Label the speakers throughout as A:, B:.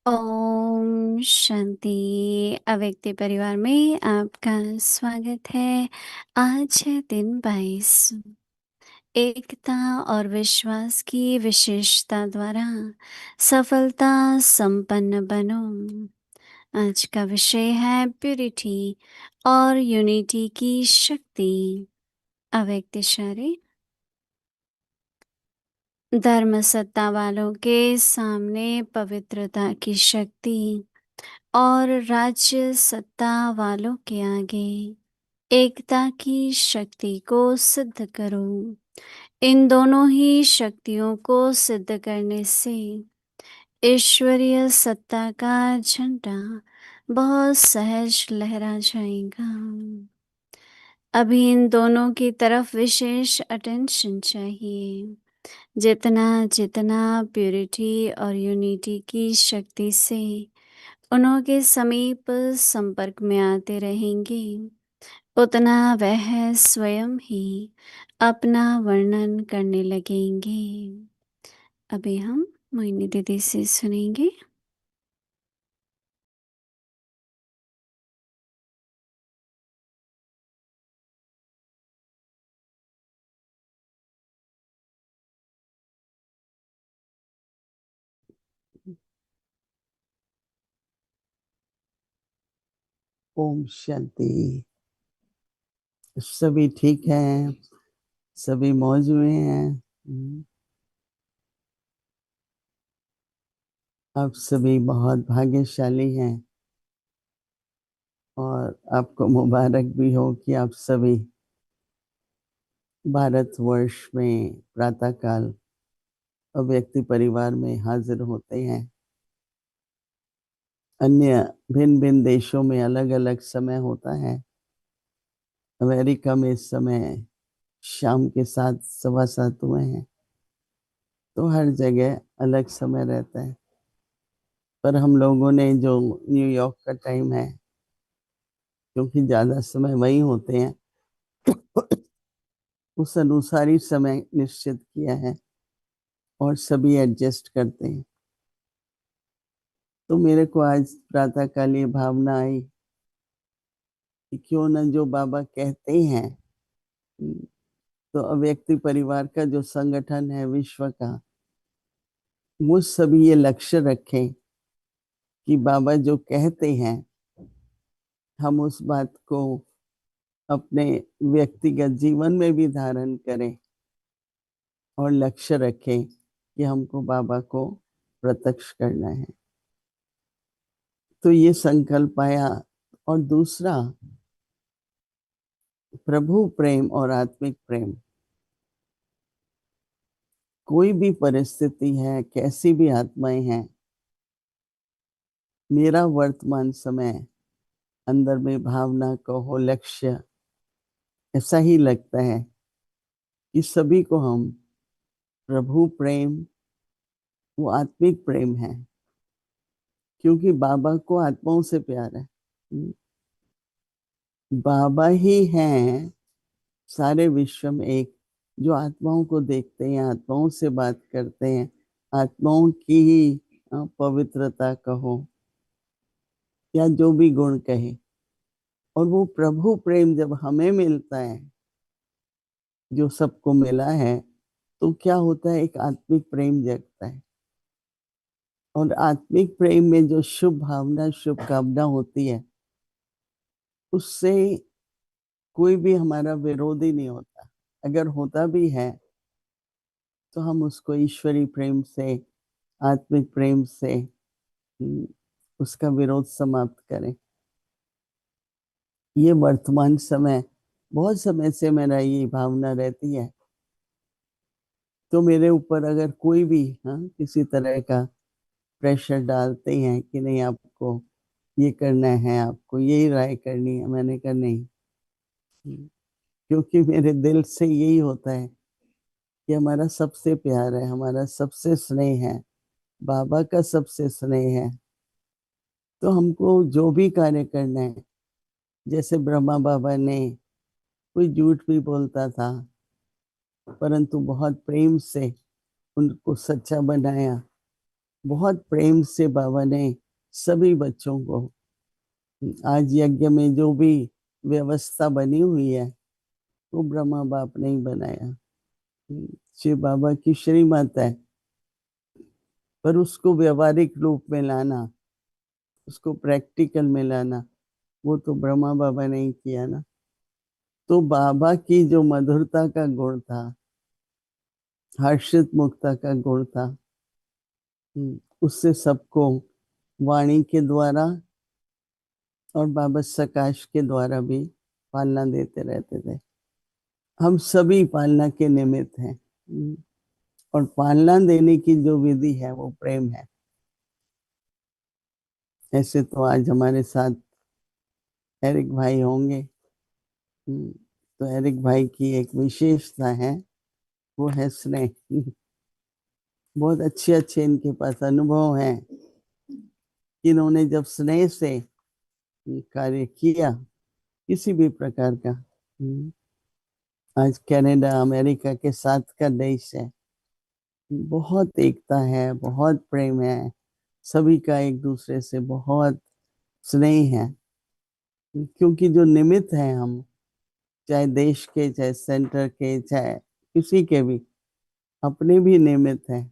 A: ओम शांति। अव्यक्ति परिवार में आपका स्वागत है। आज है दिन 22। एकता और विश्वास की विशेषता द्वारा सफलता संपन्न बनो। आज का विषय है प्यूरिटी और यूनिटी की शक्ति। अव्यक्त इशारे। धर्म सत्ता वालों के सामने पवित्रता की शक्ति और राज्य सत्ता वालों के आगे एकता की शक्ति को सिद्ध करो। इन दोनों ही शक्तियों को सिद्ध करने से ईश्वरीय सत्ता का झंडा बहुत सहज लहरा जाएगा। अभी इन दोनों की तरफ विशेष अटेंशन चाहिए। जितना जितना प्यूरिटी और यूनिटी की शक्ति से उनके समीप संपर्क में आते रहेंगे, उतना वह स्वयं ही अपना वर्णन करने लगेंगे। अभी हम मोहिनी दीदी से सुनेंगे।
B: ओम शांति। सभी ठीक हैं, सभी मौज में हैं। आप सभी बहुत भाग्यशाली हैं और आपको मुबारक भी हो कि आप सभी भारतवर्ष में प्रातःकाल अव्यक्ति परिवार में हाजिर होते हैं। अन्य भिन्न भिन्न देशों में अलग अलग समय होता है। अमेरिका में इस समय शाम के 7, 7:15 हुए हैं, तो हर जगह अलग समय रहता है। पर हम लोगों ने जो न्यूयॉर्क का टाइम है, क्योंकि ज़्यादा समय वहीं होते हैं, उस अनुसार ही समय निश्चित किया है और सभी एडजस्ट करते हैं। तो मेरे को आज प्रातःकाल ये भावना आई कि क्यों न जो बाबा कहते हैं, तो अव्यक्ति परिवार का जो संगठन है विश्व का, वो सभी ये लक्ष्य रखें कि बाबा जो कहते हैं हम उस बात को अपने व्यक्तिगत जीवन में भी धारण करें और लक्ष्य रखें कि हमको बाबा को प्रत्यक्ष करना है। तो ये संकल्प आया। और दूसरा, प्रभु प्रेम और आत्मिक प्रेम। कोई भी परिस्थिति है, कैसी भी आत्माएं हैं, मेरा वर्तमान समय अंदर में भावना कहो, लक्ष्य ऐसा ही लगता है कि सभी को हम प्रभु प्रेम, वो आत्मिक प्रेम है, क्योंकि बाबा को आत्माओं से प्यार है। बाबा ही हैं सारे विश्व में एक, जो आत्माओं को देखते हैं, आत्माओं से बात करते हैं, आत्माओं की ही पवित्रता कहो या जो भी गुण कहे। और वो प्रभु प्रेम जब हमें मिलता है, जो सबको मिला है, तो क्या होता है, एक आत्मिक प्रेम जगता है। और आत्मिक प्रेम में जो शुभ भावना, शुभ कामना होती है, उससे कोई भी हमारा विरोधी नहीं होता। अगर होता भी है तो हम उसको ईश्वरी प्रेम से, आत्मिक प्रेम से उसका विरोध समाप्त करें। ये वर्तमान समय, बहुत समय से मेरा ये भावना रहती है। तो मेरे ऊपर अगर कोई भी किसी तरह का प्रेशर डालते हैं कि नहीं आपको ये करना है, आपको यही राय करनी है, मैंने कहा नहीं। क्योंकि मेरे दिल से यही होता है कि हमारा सबसे प्यार है, हमारा सबसे स्नेह है, बाबा का सबसे स्नेह है। तो हमको जो भी कार्य करना है, जैसे ब्रह्मा बाबा ने, कोई झूठ भी बोलता था परंतु बहुत प्रेम से उनको सच्चा बनाया, बहुत प्रेम से बाबा ने सभी बच्चों को, आज यज्ञ में जो भी व्यवस्था बनी हुई है वो ब्रह्मा बाप ने ही बनाया। शिव बाबा की श्रीमत है, पर उसको व्यवहारिक रूप में लाना, उसको प्रैक्टिकल में लाना, वो तो ब्रह्मा बाबा ने ही किया ना। तो बाबा की जो मधुरता का गुण था, हर्षित मुक्ता का गुण था, उससे सबको वाणी के द्वारा और बाबा सकाश के द्वारा भी पालना देते रहते थे। हम सभी पालना के निमित्त हैं। और पालना देने की जो विधि है वो प्रेम है। ऐसे तो आज हमारे साथ एरिक भाई होंगे। तो एरिक भाई की एक विशेषता है, वो है स्नेह। बहुत अच्छे अच्छे इनके पास अनुभव हैं, इन्होंने जब स्नेह से कार्य किया किसी भी प्रकार का। आज कनाडा अमेरिका के साथ का देश है, बहुत एकता है, बहुत प्रेम है, सभी का एक दूसरे से बहुत स्नेह है। क्योंकि जो निमित्त हैं हम, चाहे देश के, चाहे सेंटर के, चाहे किसी के भी, अपने भी निमित्त हैं।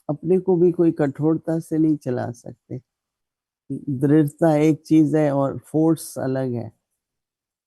B: अपने को भी कोई कठोरता से नहीं चला सकते। दृढ़ता एक चीज है और फोर्स अलग है।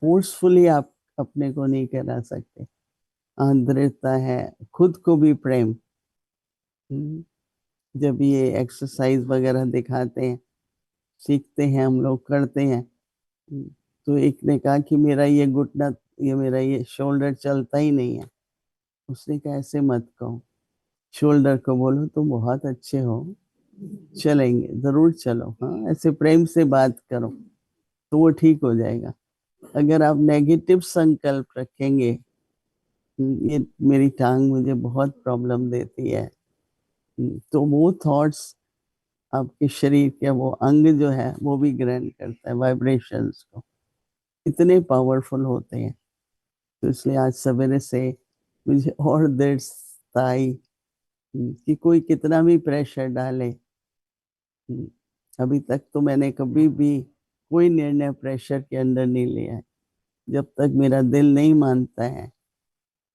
B: फोर्सफुली आप अपने को नहीं करा सकते। दृढ़ता है, खुद को भी प्रेम। जब ये एक्सरसाइज वगैरह दिखाते हैं, सीखते हैं हम लोग, करते हैं, तो एक ने कहा कि मेरा ये घुटना, ये मेरा ये शोल्डर चलता ही नहीं है। उसने कहा ऐसे मत कहो, शोल्डर को बोलो तुम बहुत अच्छे हो, चलेंगे, जरूर चलो। हाँ, ऐसे प्रेम से बात करो तो वो ठीक हो जाएगा। अगर आप नेगेटिव संकल्प रखेंगे, ये मेरी टांग मुझे बहुत प्रॉब्लम देती है, तो वो थॉट्स आपके शरीर के वो अंग जो है वो भी ग्रहण करता है वाइब्रेशंस को। इतने पावरफुल होते हैं। तो इसलिए आज सवेरे से मुझे और दृढ़ता आई कि कोई कितना भी प्रेशर डाले। अभी तक तो मैंने कभी भी कोई निर्णय प्रेशर के अंडर नहीं लिया है, जब तक मेरा दिल नहीं मानता है।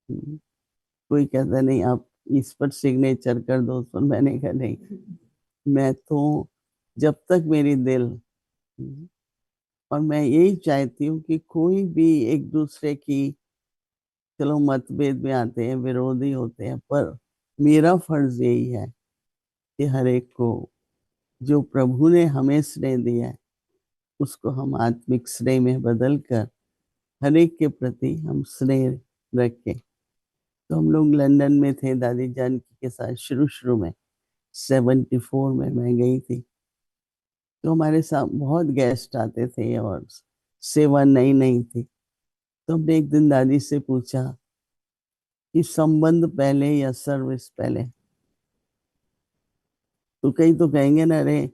B: कोई कहता नहीं आप इस पर सिग्नेचर कर दो, तो मैंने कहा नहीं, मैं तो जब तक मेरी दिल, और मैं यही चाहती हूँ कि कोई भी एक दूसरे की, चलो मतभेद में आते हैं, विरोधी होते हैं, पर मेरा फर्ज यही है कि हर एक को जो प्रभु ने हमें स्नेह दिया है उसको हम आत्मिक स्नेह में बदल कर हर एक के प्रति हम स्नेह रखें। तो हम लोग लंदन में थे दादी जानकी के साथ, शुरू शुरू में 74 में मैं गई थी। तो हमारे साथ बहुत गेस्ट आते थे और सेवा नई नई थी। तो हमने एक दिन दादी से पूछा कि संबंध पहले या सर्विस पहले। तो कई तो कहेंगे ना, अरे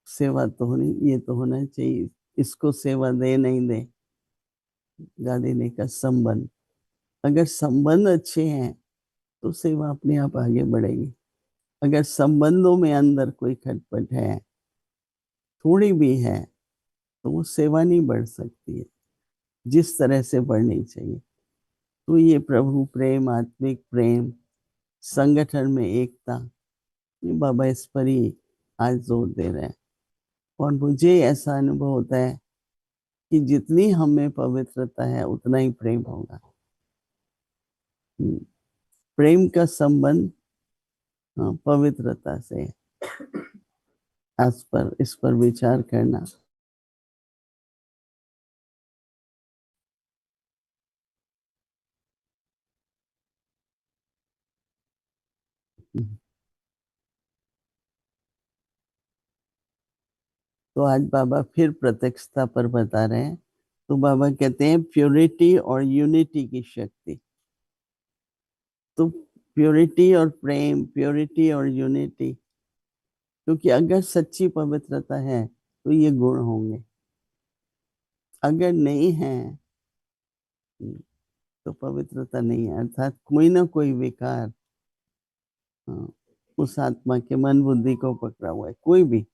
B: सेवा तो होनी, ये तो होना चाहिए, इसको सेवा दे नहीं दे। दादी ने कहा संबंध, अगर संबंध अच्छे हैं तो सेवा अपने आप आगे बढ़ेगी। अगर संबंधों में अंदर कोई खटपट है, थोड़ी भी है, तो वो सेवा नहीं बढ़ सकती है जिस तरह से बढ़नी चाहिए। तो ये प्रभु प्रेम, आत्मिक प्रेम, संगठन में एकता, ये बाबा इस पर ही आज जोर दे रहे हैं। और मुझे ऐसा अनुभव होता है कि जितनी हमें पवित्रता है उतना ही प्रेम होगा। प्रेम का संबंध, हाँ, पवित्रता से। इस पर विचार करना। तो आज बाबा फिर प्रत्यक्षता पर बता रहे हैं। तो बाबा कहते हैं प्योरिटी और यूनिटी की शक्ति। तो प्योरिटी और प्रेम, प्योरिटी और यूनिटी, क्योंकि अगर सच्ची पवित्रता है तो ये गुण होंगे। अगर नहीं है तो पवित्रता नहीं है, अर्थात कोई ना कोई विकार। हाँ, उस आत्मा के मन बुद्धि को पकड़ा हुआ है, कोई भी,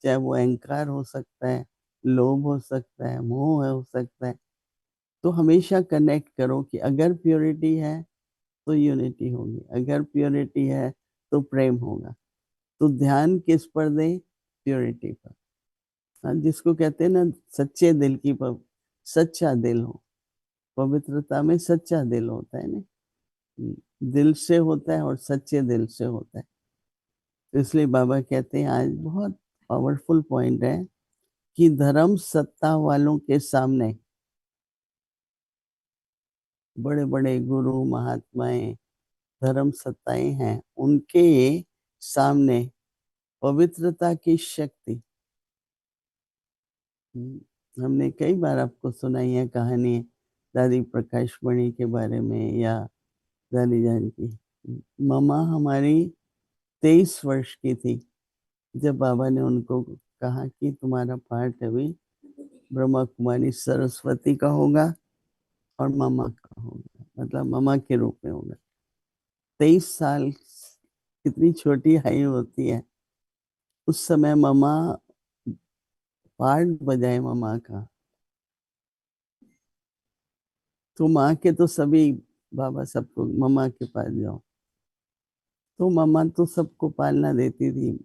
B: चाहे वो अहंकार हो सकता है, लोभ हो सकता है, मोह हो सकता है। तो हमेशा कनेक्ट करो कि अगर प्योरिटी है तो यूनिटी होगी, अगर प्योरिटी है तो प्रेम होगा। तो ध्यान किस पर दें? प्योरिटी पर। हाँ, जिसको कहते हैं ना सच्चे दिल की सच्चा दिल हो, पवित्रता में सच्चा दिल होता है ना, दिल से होता है और सच्चे दिल से होता है। तो इसलिए बाबा कहते हैं, आज बहुत पावरफुल पॉइंट है कि धर्म सत्ता वालों के सामने, बड़े बड़े गुरु महात्माएं, धर्म सत्ताएं हैं, उनके सामने पवित्रता की शक्ति। हमने कई बार आपको सुनाई है कहानी दादी प्रकाश मणि के बारे में या दादी जान की। मम्मा हमारी 23 वर्ष की थी जब बाबा ने उनको कहा कि तुम्हारा पाठ अभी ब्रह्मा कुमारी सरस्वती का होगा और मम्मा का होगा, मतलब मम्मा के रूप में होगा। 23 साल कितनी छोटी आयु होती है। उस समय मम्मा पाठ बजाए मम्मा का, तो माँ के तो सभी, बाबा सबको मम्मा के पास जाओ, तो मम्मा तो सबको पालना देती थी।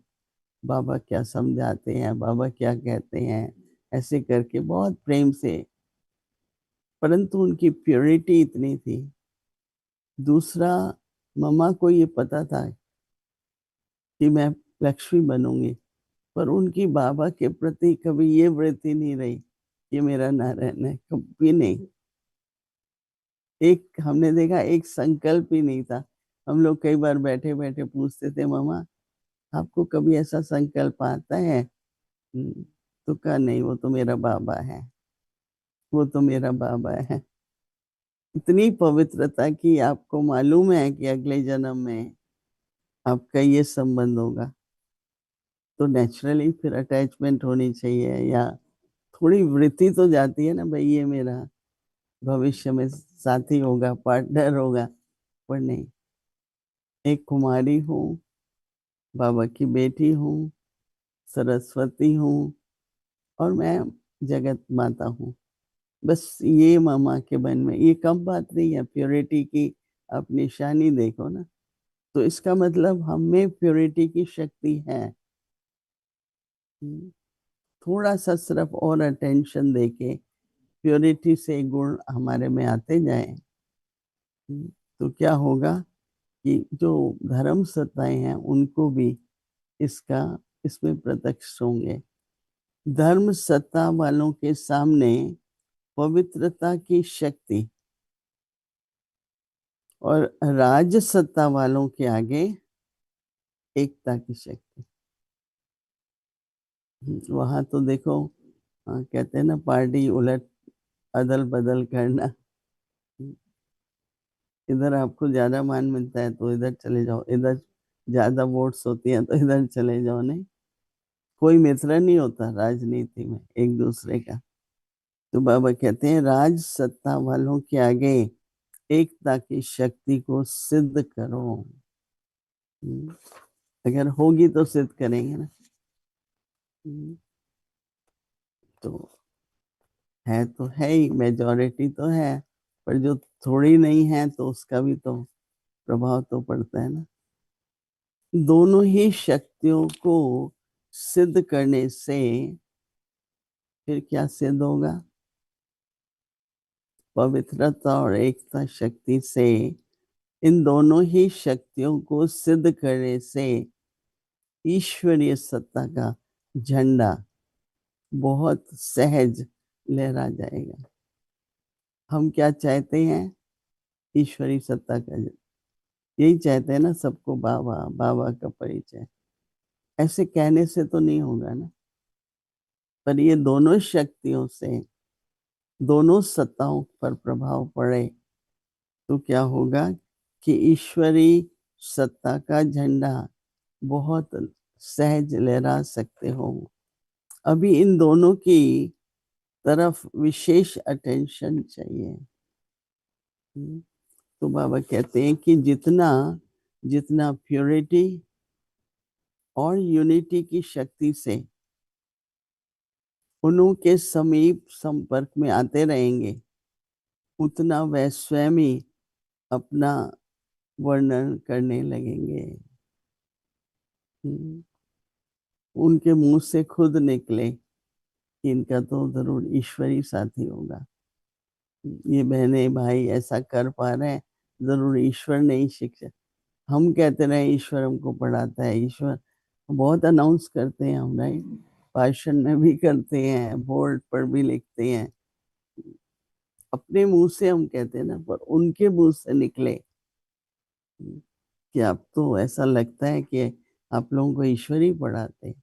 B: बाबा क्या समझाते हैं, बाबा क्या कहते हैं, ऐसे करके बहुत प्रेम से। परंतु उनकी प्योरिटी इतनी थी। दूसरा, मम्मा को ये पता था कि मैं लक्ष्मी बनूंगी, पर उनकी बाबा के प्रति कभी ये वृत्ति नहीं रही ये मेरा नारायण है, कभी नहीं। एक हमने देखा, एक संकल्प ही नहीं था। हम लोग कई बार बैठे बैठे पूछते थे, मामा आपको कभी ऐसा संकल्प आता है? तो कहा नहीं, वो तो मेरा बाबा है, वो तो मेरा बाबा है। इतनी पवित्रता की आपको मालूम है कि अगले जन्म में आपका ये संबंध होगा, तो नेचुरली फिर अटैचमेंट होनी चाहिए, या थोड़ी वृत्ति तो जाती है ना, भाई ये मेरा भविष्य में साथी होगा, पार्टनर होगा। पर नहीं, एक कुमारी हूँ, बाबा की बेटी हूँ, सरस्वती हूँ, और मैं जगत माता हूँ। बस ये मामा के मन में, ये कम बात नहीं है। प्योरिटी की आप निशानी देखो ना, तो इसका मतलब हम में प्योरिटी की शक्ति है। थोड़ा सा सिर्फ और अटेंशन देके प्योरिटी से गुण हमारे में आते जाएं, तो क्या होगा कि जो धर्म सत्ताएं हैं उनको भी इसका इसमें प्रत्यक्ष होंगे। धर्म सत्ता वालों के सामने पवित्रता की शक्ति, और राज सत्ता वालों के आगे एकता की शक्ति। वहां तो देखो, कहते हैं ना, पार्टी उलट अदल बदल करना। इधर आपको ज्यादा मान मिलता है तो इधर चले जाओ, इधर ज्यादा वोट्स होती हैं तो इधर चले जाओ। नहीं, कोई मित्र नहीं होता राजनीति में एक दूसरे का। तो बाबा कहते हैं, राज सत्ता वालों के आगे एकता की शक्ति को सिद्ध करो। हम्म, अगर होगी तो सिद्ध करेंगे ना। हम्म, तो है तो है ही, मेजॉरिटी तो है, पर जो थोड़ी नहीं है तो उसका भी तो प्रभाव तो पड़ता है ना। दोनों ही शक्तियों को सिद्ध करने से फिर क्या सिद्ध होगा? पवित्रता और एकता शक्ति से, इन दोनों ही शक्तियों को सिद्ध करने से ईश्वरीय सत्ता का झंडा बहुत सहज लहरा जाएगा। हम क्या चाहते हैं? ईश्वरीय सत्ता का यही चाहते हैं ना, सबको बाबा बाबा का परिचय। ऐसे कहने से तो नहीं होगा ना, पर ये दोनों शक्तियों से, दोनों सत्ताओं पर प्रभाव पड़े तो क्या होगा कि ईश्वरी सत्ता का झंडा बहुत सहज लहरा सकते हो। अभी इन दोनों की तरफ विशेष अटेंशन चाहिए। तो बाबा कहते हैं कि जितना जितना प्योरिटी और यूनिटी की शक्ति से उनके समीप संपर्क में आते रहेंगे, उतना वह स्वयं ही अपना वर्णन करने लगेंगे। उनके मुंह से खुद निकले कि इनका तो जरूर ईश्वरी साथी होगा, ये बहने भाई ऐसा कर पा रहे हैं, जरूर ईश्वर ने ही शिक्षा। हम कहते रहे ईश्वर हमको पढ़ाता है, ईश्वर बहुत अनाउंस करते हैं हम, राइट, भाषण में भी करते हैं, बोर्ड पर भी लिखते हैं, अपने मुंह से हम कहते हैं ना, पर उनके मुंह से निकले कि आप तो ऐसा लगता है कि आप लोगों को ईश्वर ही पढ़ाते हैं,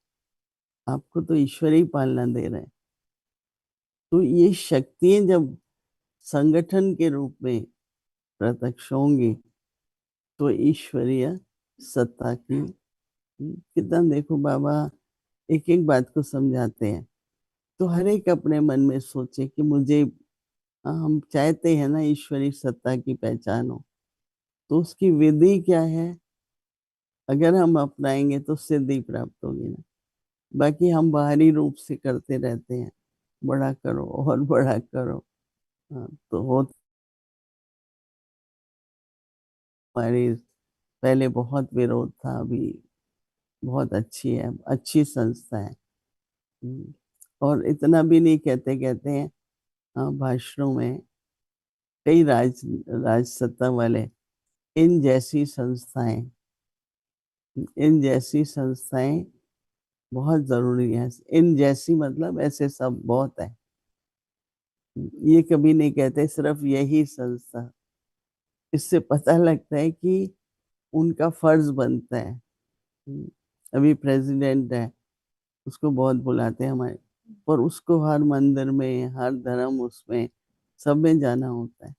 B: आपको तो ईश्वर ही पालना दे रहे हैं। तो ये शक्तियां जब संगठन के रूप में प्रत्यक्ष होंगी तो ईश्वरीय सत्ता की कितना, देखो बाबा एक एक बात को समझाते हैं। तो हर एक अपने मन में सोचे कि मुझे, हम चाहते हैं ना ईश्वरी सत्ता की पहचान हो, तो उसकी विधि क्या है, अगर हम अपनाएंगे तो सिद्धि प्राप्त होगी ना। बाकी हम बाहरी रूप से करते रहते हैं, बड़ा करो और बड़ा करो। हाँ, तो हो हमारी पहले बहुत विरोध था, अभी बहुत अच्छी है, अच्छी संस्था है। और इतना भी नहीं कहते, कहते हैं भाषणों में कई राज सत्ता वाले, इन जैसी संस्थाएं, इन जैसी संस्थाएं बहुत जरूरी है। इन जैसी मतलब ऐसे सब बहुत है, ये कभी नहीं कहते सिर्फ यही संस्था। इससे पता लगता है कि उनका फर्ज बनता है। अभी प्रेसिडेंट है, उसको बहुत बुलाते हैं हमारे, पर उसको हर मंदिर में, हर धर्म उसमें सब में जाना होता है।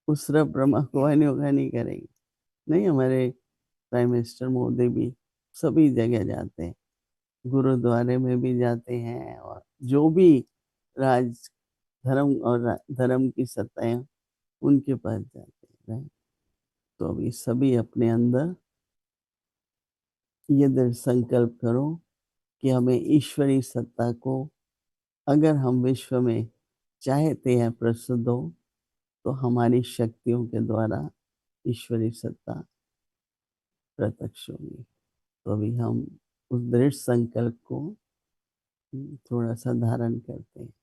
B: उस सिर्फ ब्रह्मा कुमारी होगा नहीं करेंगे, नहीं, हमारे प्राइम मिनिस्टर मोदी भी सभी जगह जाते हैं, गुरुद्वारे में भी जाते हैं, और जो भी राज धर्म और धर्म की सत्ताएं उनके पास जाते हैं, right? तो अभी सभी अपने अंदर ये दृढ़ संकल्प करो कि हमें ईश्वरी सत्ता को, अगर हम विश्व में चाहते हैं प्रसिद्ध हो, तो हमारी शक्तियों के द्वारा ईश्वरी सत्ता प्रत्यक्ष होगी। तो अभी हम उस दृढ़ संकल्प को थोड़ा सा धारण करते हैं।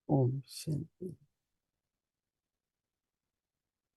B: ओम शांति।